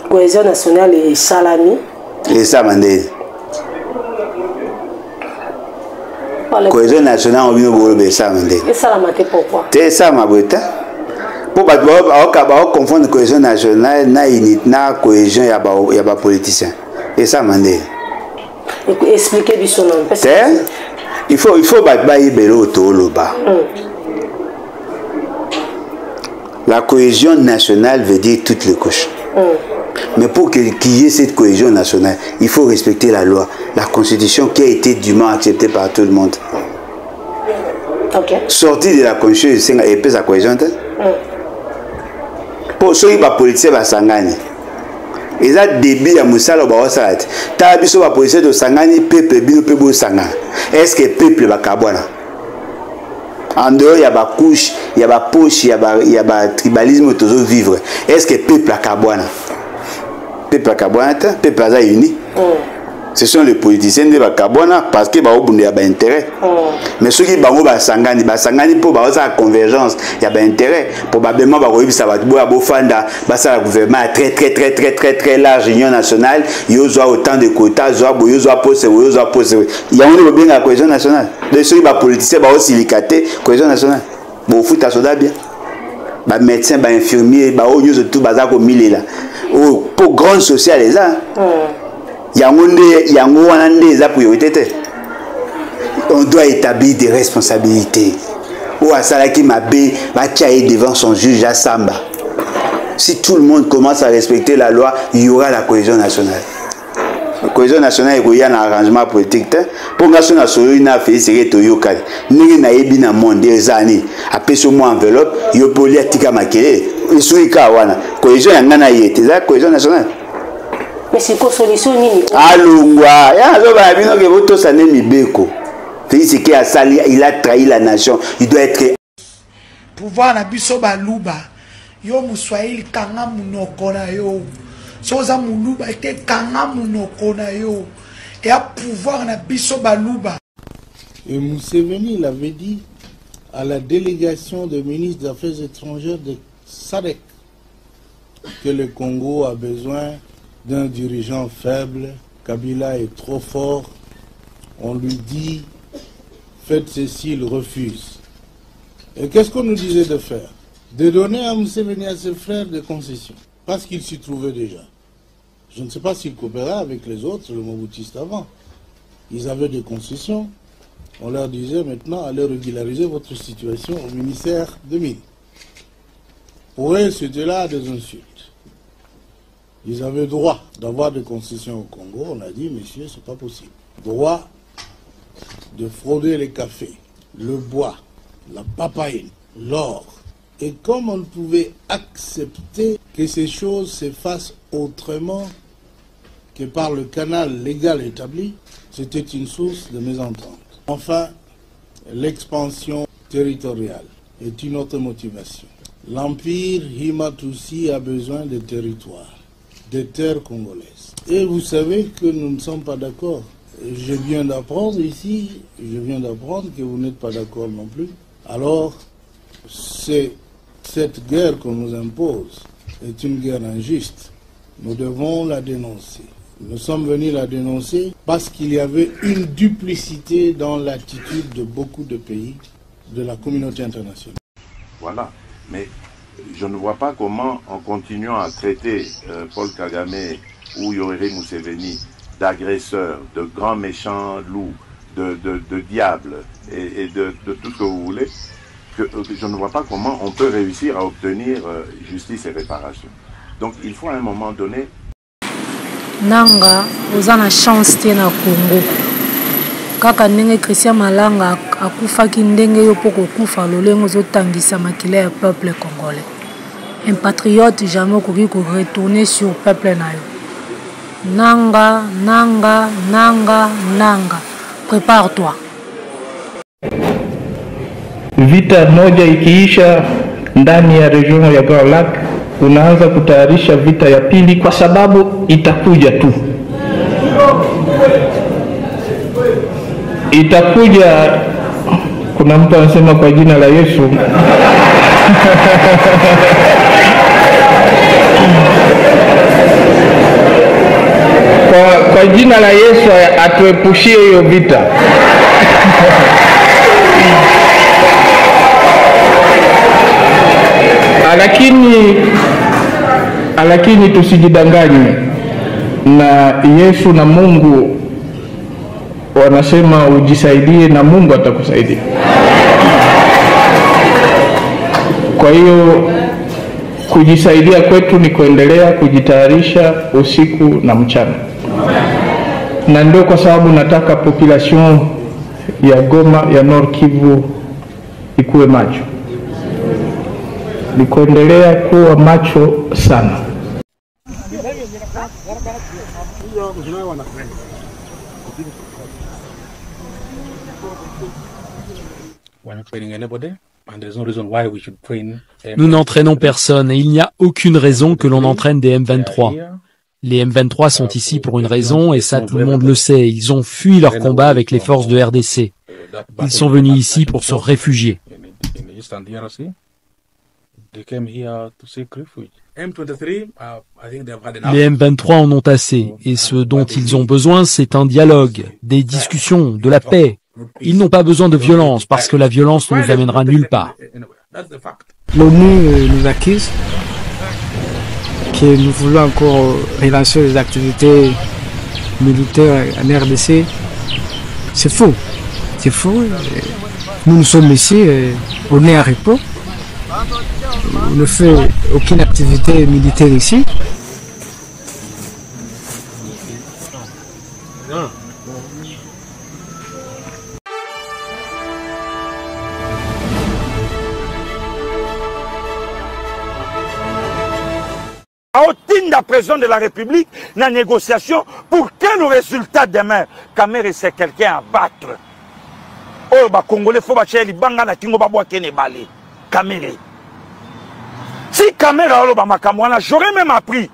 cohésion nationale et salami. Et ça, Mandé. Cohésion nationale, on vient de ça, Mandé. Et ça, pourquoi? C'est ça, ma beauté. Pour confondre cohésion nationale, na cohésion, il y a pas politicien. Et ça, Mandé. Expliquez du son nom. Il faut battre autour le bas. La cohésion nationale veut dire toutes les couches. Mais pour qu'il y ait cette cohésion nationale, il faut respecter la loi, la constitution qui a été dûment acceptée par tout le monde. Sortir de la constitution et puis sa cohésion. Pour ceux qui sont politiciens, ils sont et ça début à Moussala Bawasalat. T'as vu sur la police de Sangani, peuple bino peuple Sangani. Est-ce que peuple va cabana? En dehors, il y a des couches, il y a des poches, il y a des tribalisme toujours vivre. Est-ce que peuple a cabana? Peuple a cabana, peuple a uni. Ce sont les politiciens de Bakabona parce que il y a des intérêts. Mais ceux qui ont Sangani pour la convergence, il y a des intérêts. Probablement, ça va être un gouvernement très large, union nationale. Il y a autant de quotas, il y a poste. Il y a une la cohésion nationale. Les ceux qui sont politiciens, ils ont silicaté la cohésion nationale. Ils ont fait ça bien. Les médecins, les infirmiers, ils ont tout le pour grande sociale, les gens. On doit établir des responsabilités. Ou à Salaki Mabé va tirer devant son juge à Samba. Si tout le monde commence à respecter la loi, il y aura la cohésion nationale. La cohésion nationale, il y a un arrangement politique. Pour que la nationale a fait ce que tu as fait, nous avons un monde des années. Après ce mois enveloppe, il y a politique à maquiller. Il y a une cohésion nationale. Mais c'est quoi solution nini? Alungwa, il a trahi la nation, il doit être pouvoir na biso baluba. Yo muswahili kanga munoko na yo. Soza muluba ete kanga munoko na yo. Et à pouvoir na biso baluba. Et Museveni l'avait dit à la délégation des ministres des Affaires étrangères de SADC que le Congo a besoin d'un dirigeant faible. Kabila est trop fort. On lui dit faites ceci, il refuse. Et qu'est-ce qu'on nous disait de faire? De donner à Museveni, à ses frères, des concessions. Parce qu'il s'y trouvait déjà. Je ne sais pas s'il coopérait avec les autres, le Mobutistes avant. Ils avaient des concessions. On leur disait maintenant, allez régulariser votre situation au ministère de Mines. Pour eux, c'était là des insultes. Ils avaient droit d'avoir des concessions au Congo. On a dit, messieurs, c'est pas possible. Droit de frauder les cafés, le bois, la papaye, l'or. Et comme on ne pouvait accepter que ces choses se fassent autrement que par le canal légal établi, c'était une source de mésentente. Enfin, l'expansion territoriale est une autre motivation. L'empire Himatusi a besoin de territoires, des terres congolaises. Et vous savez que nous ne sommes pas d'accord. Je viens d'apprendre ici, que vous n'êtes pas d'accord non plus. Alors, cette guerre qu'on nous impose est une guerre injuste. Nous devons la dénoncer. Nous sommes venus la dénoncer parce qu'il y avait une duplicité dans l'attitude de beaucoup de pays de la communauté internationale. Voilà, mais je ne vois pas comment, en continuant à traiter Paul Kagame ou Yoweri Museveni d'agresseurs, de grands méchants loups, de diables et de tout ce que vous voulez, que je ne vois pas comment on peut réussir à obtenir justice et réparation. Donc il faut à un moment donné... Nanga, vous avez la chance de na Congo. Kaka ndenge Christian Malanga akufaki ndenge yo poko kufa lolengo zotangisa makile ya peuple congolais. Un patriote jamais okoki ko retourner sur peuple na yo. Nanga, nanga, nanga, nanga. Prépare-toi. Vita moja ikiisha ndani ya region ya Grand Lac, unaanza kutayarisha vita ya pili kwa sababu itakuja tu. Itakuja, kuna mtu anasema kwa jina la Yesu. Kwa jina la Yesu atuepushie hiyo vita. Lakini tusijidanganye, na Yesu na Mungu wanasema ujisaidie na Mungu atakusaidia. Kwa hiyo kujisaidia kwetu ni kuendelea kujitayarisha usiku na mchana, na ndio kwa sababu nataka population ya Goma, ya Nord Kivu ikuwe macho, ni kuendelea kuwa macho sana. Nous n'entraînons personne et il n'y a aucune raison que l'on entraîne des M23. Les M23 sont ici pour une raison et ça tout le monde le sait. Ils ont fui leur combat avec les forces de RDC. Ils sont venus ici pour se réfugier. Les M23 en ont assez et ce dont ils ont besoin, c'est un dialogue, des discussions, de la paix. Ils n'ont pas besoin de violence parce que la violence ne nous amènera nulle part. L'ONU nous accuse que nous voulons encore relancer les activités militaires en RDC. C'est faux. C'est faux. Nous sommes ici, on est à repos. On ne fait aucune activité militaire ici. La président de la République, la négociation, pour quel résultat demain? Kamere, c'est quelqu'un à battre. Oh, bah, Congolais, faut battre les bangas, la tingo, bah, kene balé. Kamere. Si Kamere, oh, bah, makamwana, j'aurais même appris.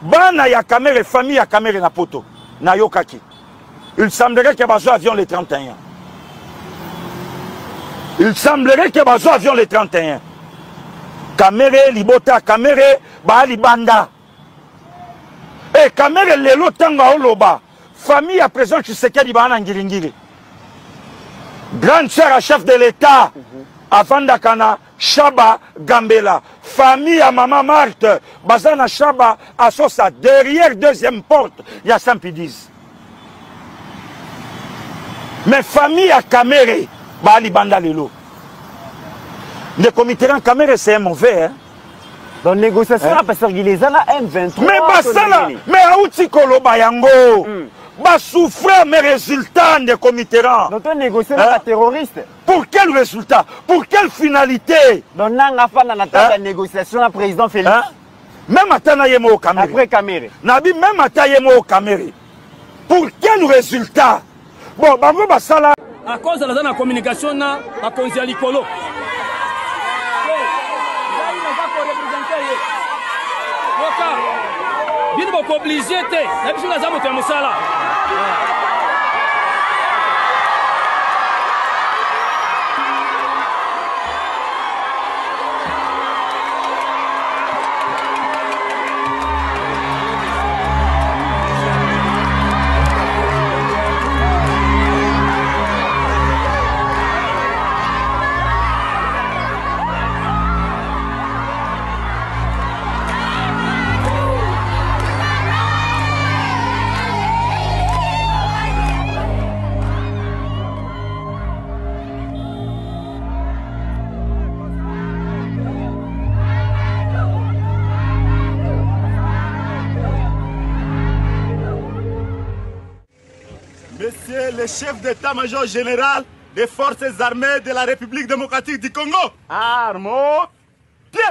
Bana, ya Kamere, famille, ya Kamere, na poto. Na yokaki. Il semblerait qu'il y a besoin d'avion les 31. Il semblerait qu'il y a besoin d'avion les 31. Kamere, libota, Kamere, bah, libanda. Eh, Kamere lelo tanga oloba. Famille à présent Tshisekedi bana ngilingili. Grande sœur à chef de l'État. Avanda Kana, Chaba Gambela. Famille à Maman Marthe. Bazana Chaba à Sosa. Derrière deuxième porte, il y a Saint-Pédise. Mais famille à Kamere, Bali Banda Lelo. Le comité en Kamere, c'est mauvais, hein. Dans la négociation, parce qu'il les a là, M23. Mais Bassala, mais Aouti Koloba Yango, va souffrir mes résultats de comité. Donc, on négocie avec un terroriste. Pour quel résultat? Pour quelle finalité? Donc, on a fait la négociation avec le président Félix. Même à Tanayemo au Cameroun. Après Cameroun. Nabi, même à Tanayemo au Cameroun. Pour quel résultat? Bon, Bango Bassala. À cause de la communication, à cause de l'icolo. Bien obligé de la Monsieur le chef d'état-major général des forces armées de la République démocratique du Congo. Armo, pied.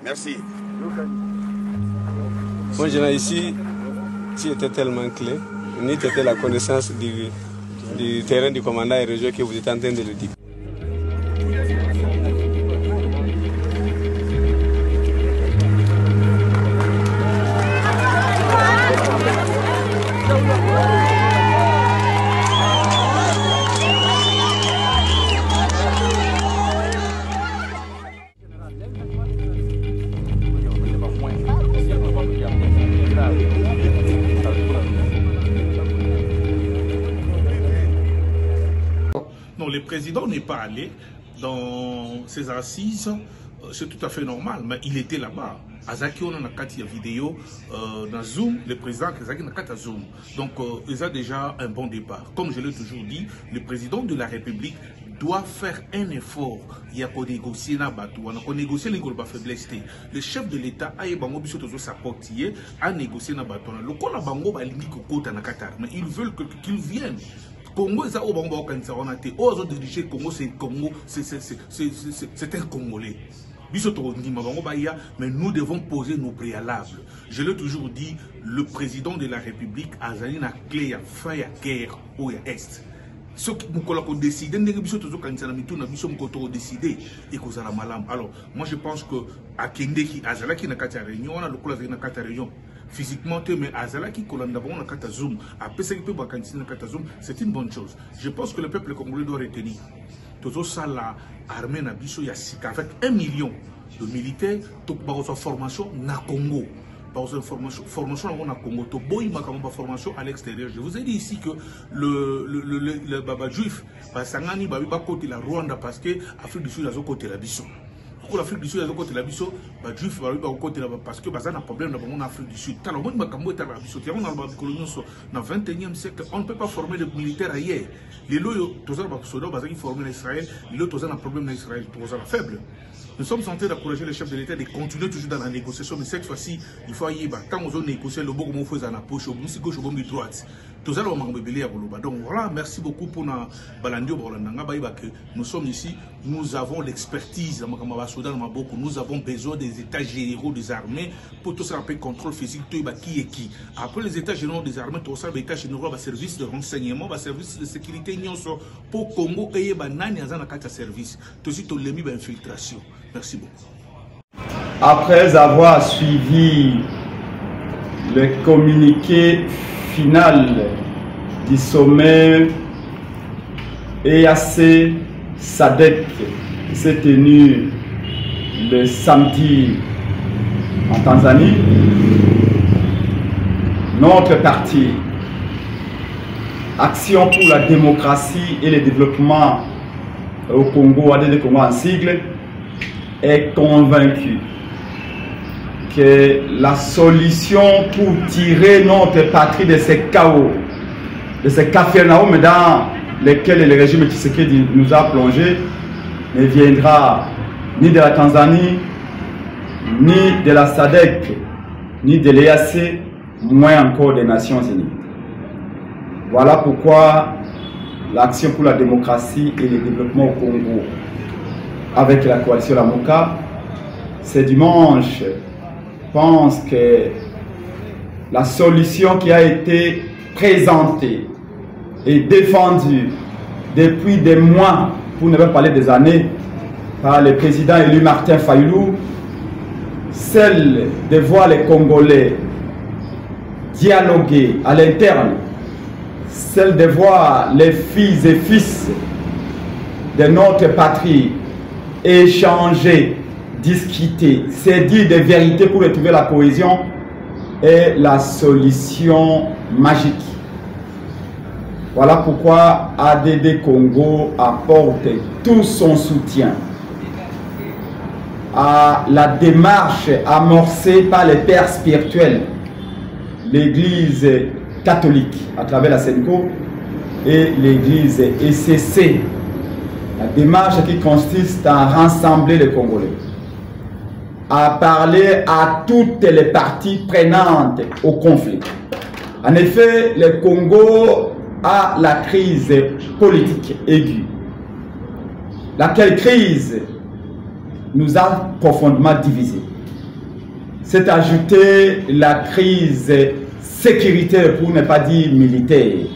Merci. Moi, je ici, si était tellement clé, ni était la connaissance du terrain du commandant et région que vous êtes en train de le dire. président n'est pas allé dans ses assises, c'est tout à fait normal, mais il était là-bas. Azaki, on a une vidéo dans Zoom, le président Azaki a Zoom. Donc, il a déjà un bon départ. Comme je l'ai toujours dit, le président de la République doit faire un effort. Il y a pour négocier na bateau, on a négocier les golba faiblesse. Le chef de l'État a négocié na bateau. Le col a bango ba lingi kokota na Qatar, mais ils veulent qu'ils viennent. Congo est au bango quand on a été aux dirigés Congo, c'est Congo, c'est un Congolais. Mais nous devons poser nos préalables. Je l'ai toujours dit, le président de la République a une clé à fin de guerre au Est. Ce qui nous décide, alors, moi je pense que à Kendeki, Azalaki na kata réunion, on a le coup avec na kata réunion. Physiquement, mais Azalaki Kolandabon na kata Zoom, à PCP Bakantina kata Zoom, c'est une bonne chose. Je pense que le peuple congolais doit retenir. Tout ça, l'armée na biso ya sika avec 1 million de militaires, tout par formation na Congo. Par formation na Congo, to boy makamba formation à l'extérieur. Je vous ai dit ici que le baba juif, Sangani ba côté la Rwanda parce que Afrique du Sud a côté la biso. Pour l'Afrique du Sud, il y a côté la biso, les juifs vont côté là parce que bazar a un problème dans l'Afrique du Sud. Alors moi, makambo est à la biso. On a la colonie dans le 21e siècle. On ne peut pas former des militaires ailleurs. Les loyaux, tous les soldats, bazar qui forment l'Israël. Les loyaux, tous les problèmes dans Israël, tous les faibles. Nous sommes en train d'encourager les chefs de l'État de continuer toujours dans la négociation, mais cette fois-ci, il faut y aller. Tant qu'on négocie, le bon moment faut en approche, au bout gauche, au bout droite. Tous les donc voilà, merci beaucoup pour nous. Nous sommes ici, nous avons l'expertise. Nous avons besoin des états généraux des armées pour tout ça, un contrôle physique qui est qui. Après les états généraux des armées, tout ça, les états généraux, le service de renseignement, le service de sécurité, pour Congo, et un service. Tout ça, tout les infiltration. Merci beaucoup. Après avoir suivi le communiqué final du sommet EAC SADC qui s'est tenu le samedi en Tanzanie, notre parti Action pour la démocratie et le développement au Congo, ADD Congo en sigle, est convaincu que la solution pour tirer notre patrie de ces chaos, de ces capharnaüm dans lesquels le régime Tshisekedi nous a plongé, ne viendra ni de la Tanzanie, ni de la SADC, ni de l'EAC, moins encore des Nations Unies. Voilà pourquoi l'Action pour la démocratie et le développement au Congo, avec la coalition Lamuka, ce dimanche, pense que la solution qui a été présentée et défendue depuis des mois, pour ne pas parler des années, par le président élu Martin Fayulu, celle de voir les Congolais dialoguer à l'interne, celle de voir les filles et fils de notre patrie échanger, discuter, c'est dire des vérités pour retrouver la cohésion est la solution magique. Voilà pourquoi ADD Congo apporte tout son soutien à la démarche amorcée par les pères spirituels, l'Église catholique à travers la SENCO et l'Église ECC. La démarche qui consiste à rassembler les Congolais, à parler à toutes les parties prenantes au conflit. En effet, le Congo a la crise politique aiguë, laquelle crise nous a profondément divisés. C'est ajouter la crise sécuritaire, pour ne pas dire militaire.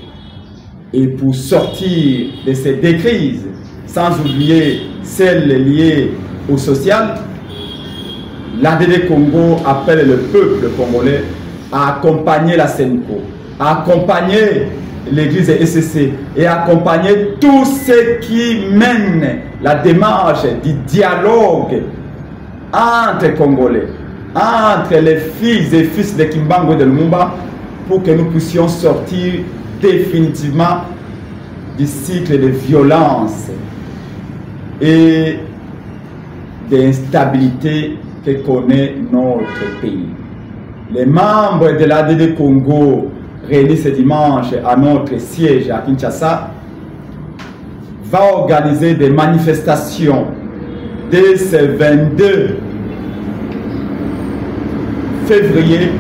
Et pour sortir de ces deux crises, sans oublier celles liées au social, l'ADD Congo appelle le peuple congolais à accompagner la SENCO, à accompagner l'église SCC et à accompagner tous ceux qui mènent la démarche du dialogue entre Congolais, entre les filles et fils de Kimbangu de Lumumba, pour que nous puissions sortir définitivement du cycle de violence et d'instabilité que connaît notre pays. Les membres de l'ADD Congo réunis ce dimanche à notre siège à Kinshasa vont organiser des manifestations dès ce 22 février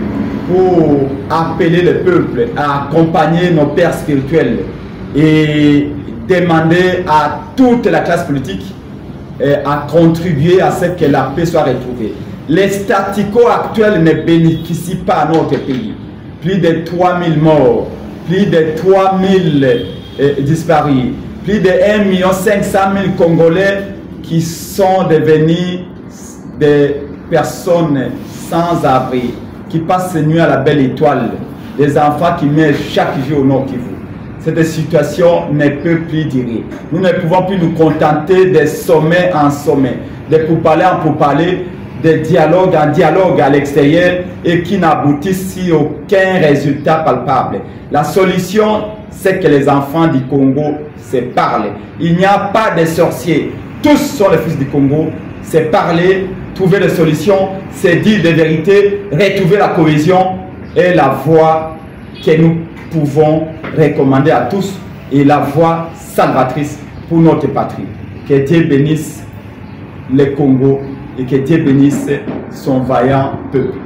pour appeler le peuple à accompagner nos pères spirituels et demander à toute la classe politique à contribuer à ce que la paix soit retrouvée. Les statu quo actuels ne bénéficient pas à notre pays. Plus de 3000 morts, plus de 3000 disparus, plus de 1 500 000 Congolais qui sont devenus des personnes sans abri, qui passent nuit à la belle étoile, des enfants qui meurent chaque jour au Nord Kivu. Cette situation ne peut plus durer. Nous ne pouvons plus nous contenter de sommet en sommet, de pourparler en pourparler, de dialogue en dialogue à l'extérieur et qui n'aboutissent à aucun résultat palpable. La solution, c'est que les enfants du Congo se parlent. Il n'y a pas de sorciers. Tous sont les fils du Congo. C'est parler, trouver des solutions, c'est dire des vérités, retrouver la cohésion et la voie que nous pouvons recommander à tous et la voie salvatrice pour notre patrie. Que Dieu bénisse le Congo et que Dieu bénisse son vaillant peuple.